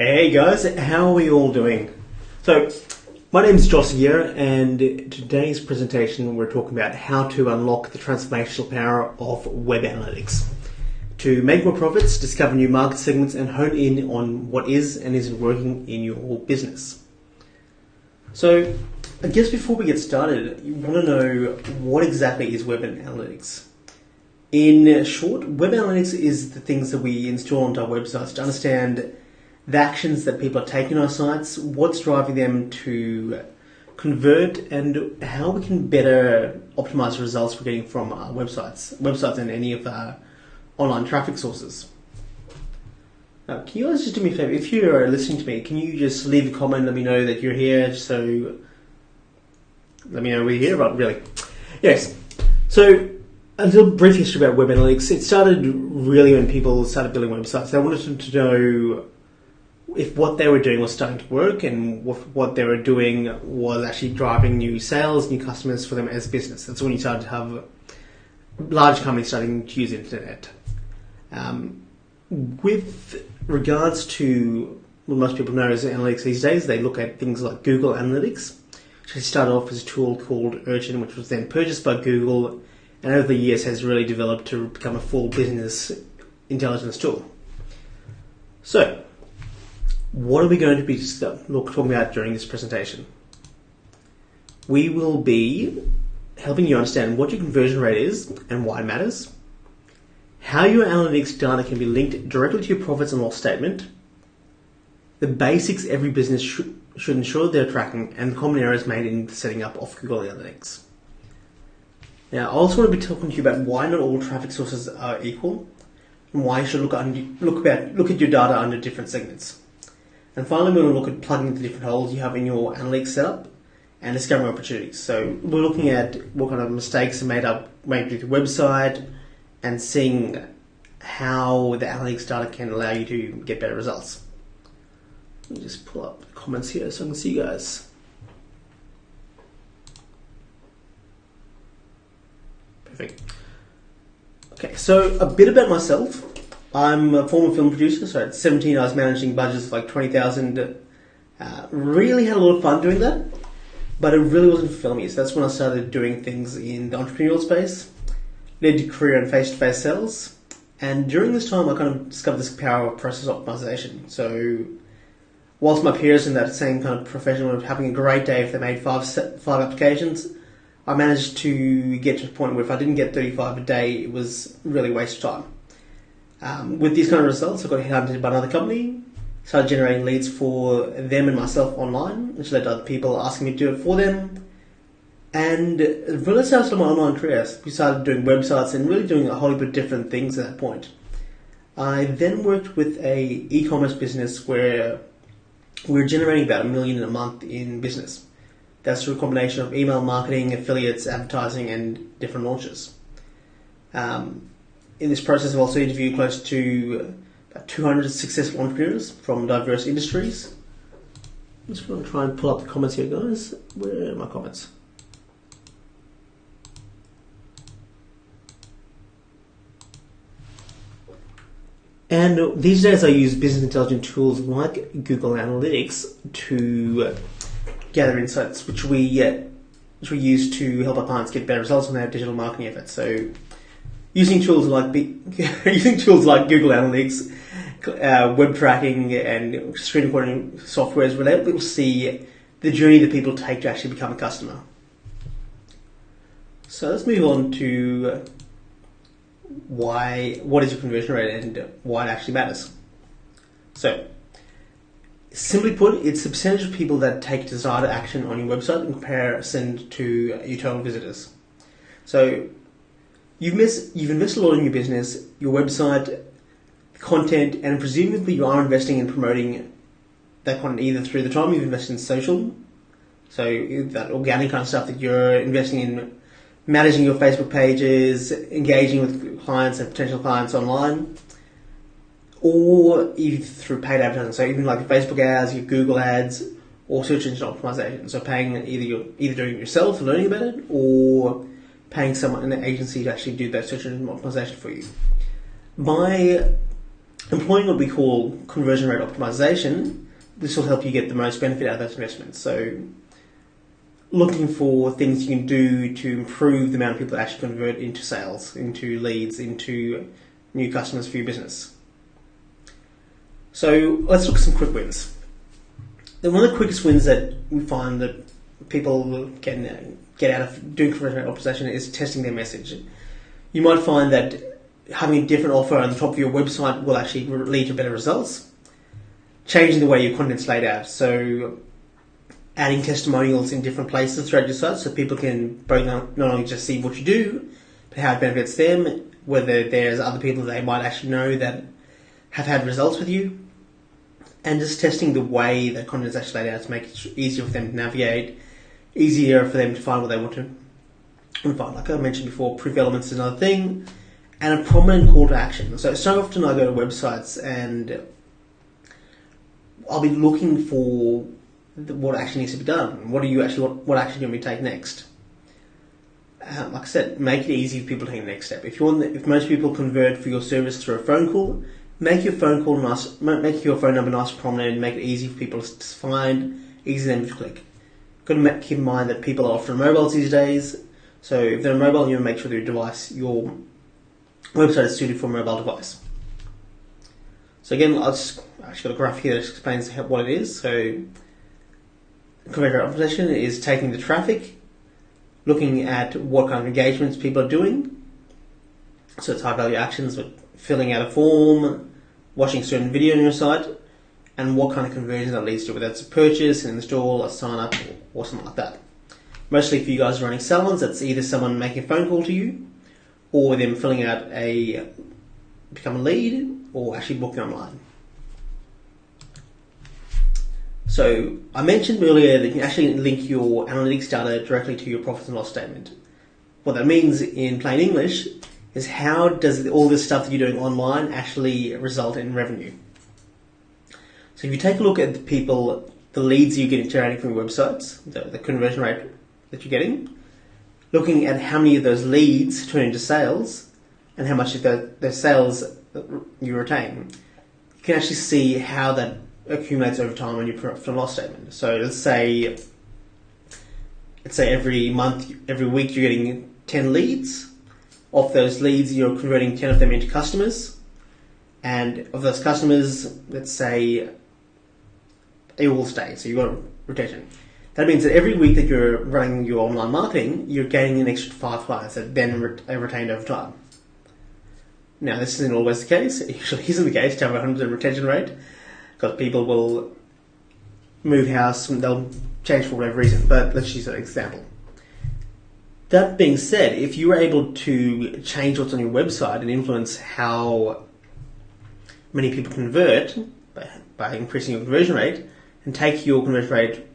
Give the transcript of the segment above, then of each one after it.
Hey guys, how are we all doing? So, my name is Joss here, and in today's presentation we're talking about how to unlock the transformational power of web analytics. To make more profits, discover new market segments, and hone in on what is and isn't working in your business. So, I guess before we get started, you want to know what exactly is web analytics. In short, web analytics is the things that we install onto our websites to understand the actions that people are taking on our sites, what's driving them to convert, and how we can better optimize the results we're getting from our websites and any of our online traffic sources. Now, can you guys just do me a favor? If you are listening to me, can you just leave a comment, let me know that you're here, so let me know we're here, but really. Yes, so a little brief history about web analytics. It started really when people started building websites. They wanted to know if what they were doing was starting to work and what they were doing was actually driving new sales, new customers for them as a business. That's when you started to have large companies starting to use the internet. With regards to what most people know as analytics these days, they look at things like Google Analytics, which started off as a tool called Urchin, which was then purchased by Google, and over the years has really developed to become a full business intelligence tool. So, what are we going to be talking about during this presentation? We will be helping you understand what your conversion rate is and why it matters, how your analytics data can be linked directly to your profits and loss statement, the basics every business should ensure they're tracking, and the common errors made in the setting up of Google Analytics. Now, I also want to be talking to you about why not all traffic sources are equal, and why you should look at your data under different segments. And finally, we're going to look at plugging the different holes you have in your analytics setup and discovering opportunities. So we're looking at what kind of mistakes are made with your website and seeing how the analytics data can allow you to get better results. Let me just pull up the comments here so I can see you guys. Perfect. Okay, so a bit about myself. I'm a former film producer, so at 17 I was managing budgets of like 20,000. Really had a lot of fun doing that, but it really wasn't for me. So that's when I started doing things in the entrepreneurial space, led to career in face-to-face sales, and during this time I kind of discovered this power of process optimization. So whilst my peers in that same kind of profession were having a great day if they made five applications, I managed to get to a point where if I didn't get 35 a day, it was really a waste of time. With these kind of results, I got headhunted by another company, started generating leads for them and myself online, which led to other people asking me to do it for them. And really started my online career. We started doing websites and really doing a whole heap of different things at that point. I then worked with a e-commerce business where we were generating about $1 million a month in business. That's through a combination of email marketing, affiliates, advertising, and different launches. In this process, I've also interviewed close to about 200 successful entrepreneurs from diverse industries. I'm just going to try and pull up the comments here, guys. Where are my comments? And these days I use business intelligence tools like Google Analytics to gather insights, which we use to help our clients get better results on their digital marketing efforts. So, using tools like Google Analytics, web tracking, and screen recording softwares, we're able to see the journey that people take to actually become a customer. So let's move on to what is your conversion rate and why it actually matters. So, simply put, it's the percentage of people that take desired action on your website in comparison to your total visitors. So, you've invested a lot in your business, your website, content, and presumably you are investing in promoting that content either through the time you've invested in social, so that organic kind of stuff that you're investing in, managing your Facebook pages, engaging with clients and potential clients online, or either through paid advertising, so even like your Facebook ads, your Google ads, or search engine optimization. So paying either doing it yourself, learning about it, or paying someone in an agency to actually do that search engine optimization for you. My employing what we call conversion rate optimization, this will help you get the most benefit out of those investments. So looking for things you can do to improve the amount of people that actually convert into sales, into leads, into new customers for your business. So let's look at some quick wins. One of the quickest wins that we find that people can get out of doing conversion rate optimization is testing their message. You might find that having a different offer on the top of your website will actually lead to better results. Changing the way your content's laid out, so adding testimonials in different places throughout your site so people can both not only just see what you do, but how it benefits them, whether there's other people that they might actually know that have had results with you, and just testing the way that content is actually laid out to make it easier for them to navigate, easier for them to find what they want to find. Like I mentioned before, proof elements is another thing, and a prominent call to action. So often I go to websites and I'll be looking for what actually needs to be done. What action do you want me to take next? Like I said, make it easy for people to take the next step. If most people convert for your service through a phone call, make your phone number nice and prominent, and make it easy for people to find, easy for them to click. Got to keep in mind that people are often mobiles these days, so if they're mobile, you want to make sure that your website is suited for a mobile device. So again, I've actually got a graph here that explains what it is. So conversion rate optimization is taking the traffic, looking at what kind of engagements people are doing. So it's high value actions, like filling out a form, watching a certain video on your site, and what kind of conversion that leads to, whether it's a purchase, an install, a sign up, or something like that. Mostly for you guys running salons, that's either someone making a phone call to you, or them filling out become a lead, or actually booking online. So I mentioned earlier that you can actually link your analytics data directly to your profit and loss statement. What that means in plain English is how does all this stuff that you're doing online actually result in revenue? So if you take a look at the leads you're getting generating from your websites, the conversion rate that you're getting, looking at how many of those leads turn into sales and how much of those sales you retain, you can actually see how that accumulates over time on your profit and loss statement. So let's say every month, every week you're getting 10 leads. Of those leads, you're converting 10 of them into customers. And of those customers, let's say they all stay. So you've got retention. That means that every week that you're running your online marketing, you're gaining an extra 5 clients that then are retained over time. Now, this isn't always the case. It usually isn't the case to have a 100% retention rate, because people will move house and they'll change for whatever reason. But let's use an example. That being said, if you were able to change what's on your website and influence how many people convert by increasing your conversion rate, and take your conversion rate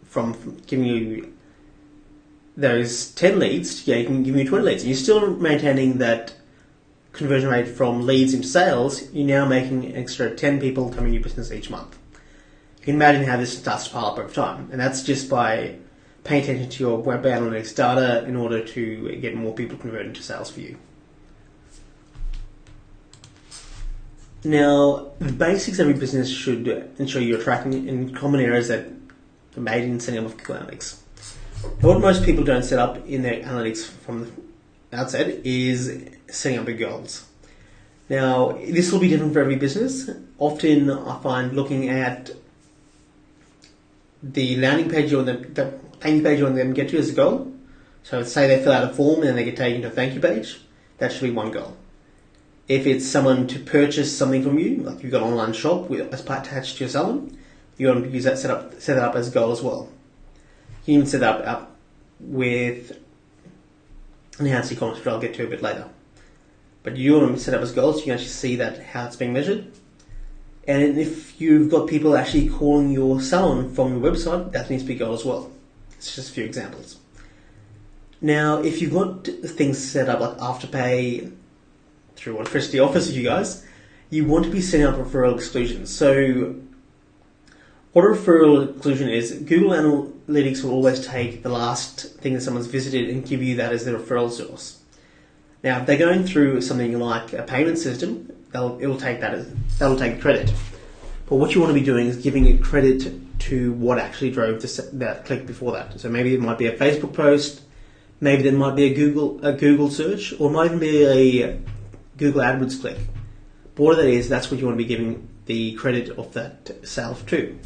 from giving you those 10 leads, you can give you 20 leads. You're still maintaining that conversion rate from leads into sales. You're now making an extra 10 people coming to your business each month. You can imagine how this starts to pile up over time, and that's just by paying attention to your web analytics data in order to get more people converted into sales for you. Now, the basics every business should ensure you're tracking in common areas that are made in setting up Google Analytics. Now, what most people don't set up in their analytics from the outset is setting up your goals. Now, this will be different for every business. Often I find looking at the landing page or the thank you page you want them to get to as a goal. So say they fill out a form and then they get taken to a thank you page. That should be one goal. If it's someone to purchase something from you, like you've got an online shop as part attached to your salon, you want to use that set that up as a goal as well. You can even set that up with enhanced e-commerce, which I'll get to a bit later. But you want to set up as goals, so you can actually see that how it's being measured. And if you've got people actually calling your salon from your website, that needs to be a goal as well. It's just a few examples. Now, if you've got things set up like Afterpay through what Electricity offers you guys, you want to be setting up referral exclusions. So what a referral exclusion is, Google Analytics will always take the last thing that someone's visited and give you that as their referral source. Now, if they're going through something like a payment system, it'll take that'll take credit. But what you want to be doing is giving it credit to what actually drove that click before that. So maybe it might be a Facebook post, maybe there might be a Google search, or it might even be a Google AdWords click. But what that is, that's what you want to be giving the credit of that sale to.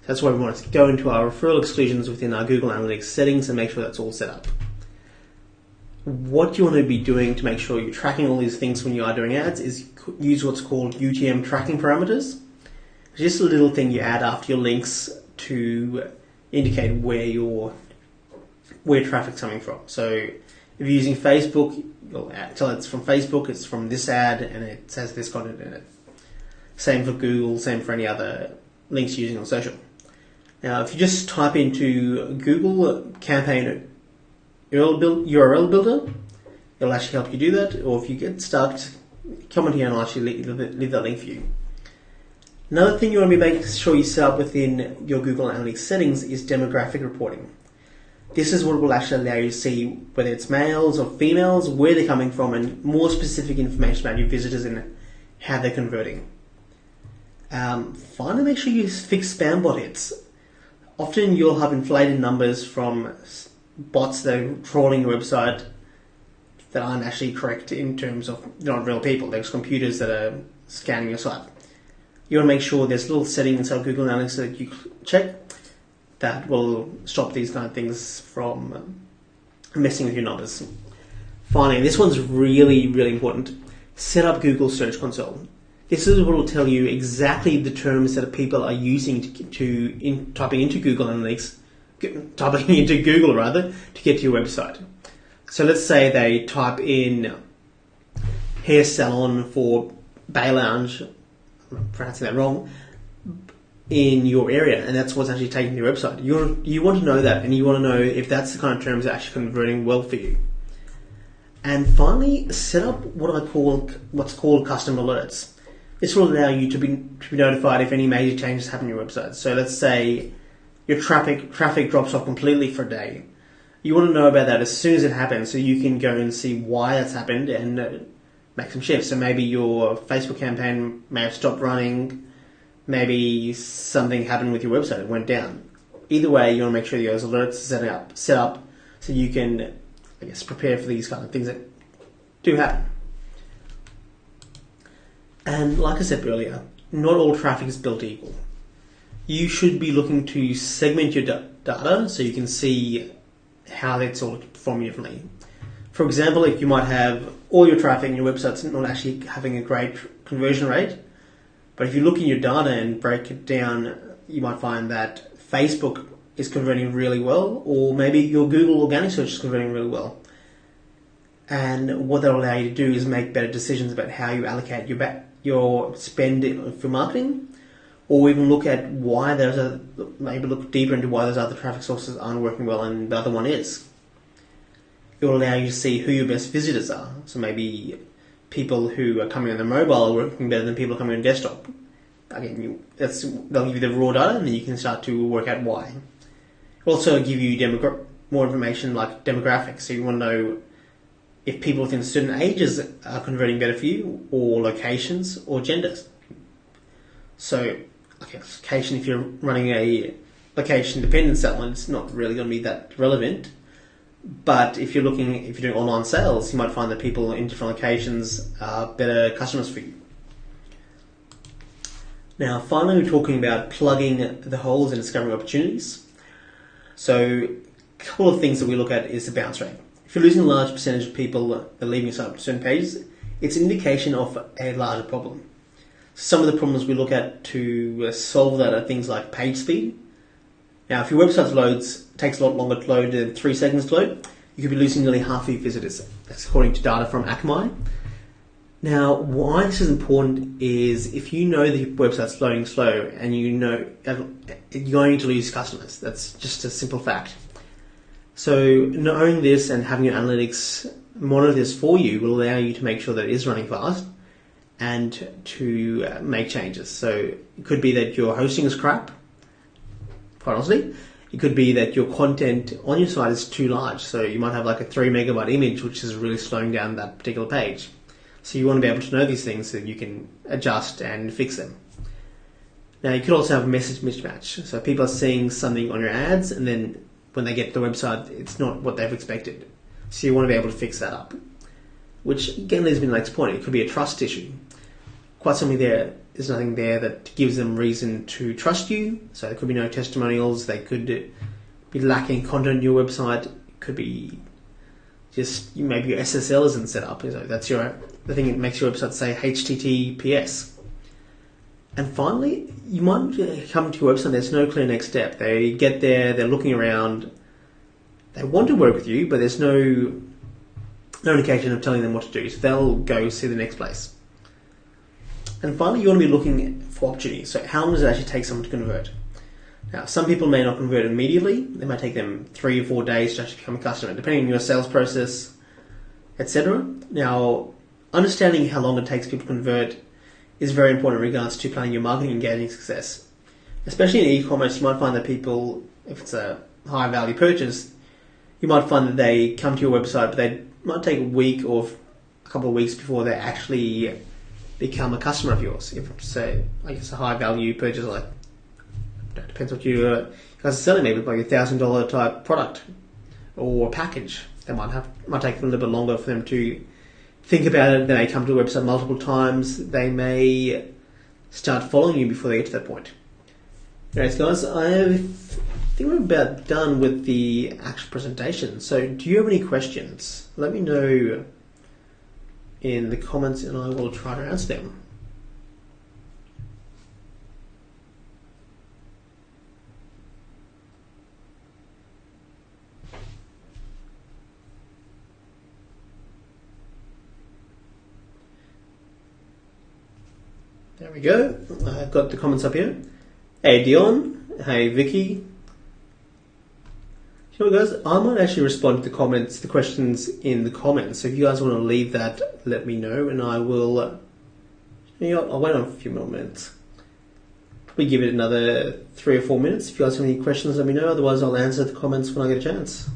That's why we want to go into our referral exclusions within our Google Analytics settings and make sure that's all set up. What you want to be doing to make sure you're tracking all these things when you are doing ads is use what's called UTM tracking parameters. It's just a little thing you add after your links to indicate where traffic's coming from. So if you're using Facebook, you'll tell it's from Facebook, it's from this ad, and it says this content in it. Same for Google, same for any other links you're using on social. Now, if you just type into Google campaign URL builder, it'll actually help you do that. Or if you get stuck, comment here and I'll actually leave that link for you. Another thing you want to be making sure you set up within your Google Analytics settings is demographic reporting. This is what will actually allow you to see whether it's males or females, where they're coming from, and more specific information about your visitors and how they're converting. Finally, make sure you fix spam bot hits. Often you'll have inflated numbers from bots that are trawling your website that aren't actually correct in terms of they're not real people. There's computers that are scanning your site. You want to make sure there's a little setting inside Google Analytics that you check that will stop these kind of things from messing with your numbers. Finally, this one's really, really important. Set up Google Search Console. This is what will tell you exactly the terms that people are using typing into Google Analytics, typing into Google rather, to get to your website. So let's say they type in hair salon for Bay Lounge, I'm pronouncing that wrong, in your area, and that's what's actually taking your website. You want to know that, and you want to know if that's the kind of terms that are actually converting well for you. And finally, set up what's called custom alerts. This will allow you to be notified if any major changes happen on your website. So let's say your traffic drops off completely for a day. You want to know about that as soon as it happens, so you can go and see why that's happened and make some shifts. So maybe your Facebook campaign may have stopped running. Maybe something happened with your website; it went down. Either way, you want to make sure those alerts are set up so you can, prepare for these kind of things that do happen. And like I said earlier, not all traffic is built equal. You should be looking to segment your data so you can see how it's all performing differently. For example, if you might have all your traffic and your website's not actually having a great conversion rate, but if you look in your data and break it down, you might find that Facebook is converting really well, or maybe your Google organic search is converting really well. And what that will allow you to do is make better decisions about how you allocate your spend for marketing, or even look at why maybe look deeper into why those other traffic sources aren't working well and the other one is. It will allow you to see who your best visitors are. So maybe people who are coming on the mobile are working better than people coming on desktop. Again, they'll give you the raw data, and then you can start to work out why. It will also give you more information like demographics. So you want to know if people within certain ages are converting better for you, or locations, or genders. So, location, if you're running a location-dependent settlement, it's not really going to be that relevant. But if you're doing online sales, you might find that people in different locations are better customers for you. Now, finally, we're talking about plugging the holes and discovering opportunities. So, a couple of things that we look at is the bounce rate. If you're losing a large percentage of people that are leaving your site on certain pages, it's an indication of a larger problem. Some of the problems we look at to solve that are things like page speed. Now, if your website takes a lot longer to load than 3 seconds to load, you could be losing nearly half of your visitors. That's according to data from Akamai. Now, why this is important is if you know that your website's loading slow and you know you're going to lose customers. That's just a simple fact. So knowing this and having your analytics monitor this for you will allow you to make sure that it is running fast and to make changes. So it could be that your hosting is crap, quite honestly. It could be that your content on your site is too large. So you might have like a 3 megabyte image, which is really slowing down that particular page. So you want to be able to know these things so that you can adjust and fix them. Now you could also have a message mismatch. So people are seeing something on your ads and then when they get to the website, it's not what they've expected. So you want to be able to fix that up. Which again leads me to the next point. It could be a trust issue. Quite simply, there's nothing there that gives them reason to trust you. So there could be no testimonials. They could be lacking content on your website. It could be just maybe your SSL isn't set up. That's the thing that makes your website say HTTPS. And finally, you might come to your website. There's no clear next step. They get there. They're looking around. They want to work with you, but there's no indication of telling them what to do. So they'll go see the next place. And finally, you want to be looking for opportunities. So how long does it actually take someone to convert? Now, some people may not convert immediately. It might take them 3 or 4 days to actually become a customer, depending on your sales process, etc. Now, understanding how long it takes people to convert is very important in regards to planning your marketing and gaining success. Especially in e-commerce, you might find that people, if it's a high value purchase, you might find that they come to your website, but they might take a week or a couple of weeks before they actually become a customer of yours. If, say, I guess a high value purchase, like, it depends what you guys are selling, maybe like $1,000 type product or package. That might take them a little bit longer for them to think about it. They may come to the website multiple times. They may start following you before they get to that point. Anyways, guys, I think we're about done with the actual presentation. So do you have any questions? Let me know in the comments and I will try to answer them. There we go. I've got the comments up here. Hey Dion. Hey Vicky. You know, guys, I might actually respond to the questions in the comments. So if you guys want to leave that, let me know, and I will. I'll wait on a few more minutes. Probably give it another 3 or 4 minutes. If you guys have any questions, let me know. Otherwise, I'll answer the comments when I get a chance.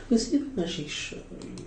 Let's see if I can actually show you.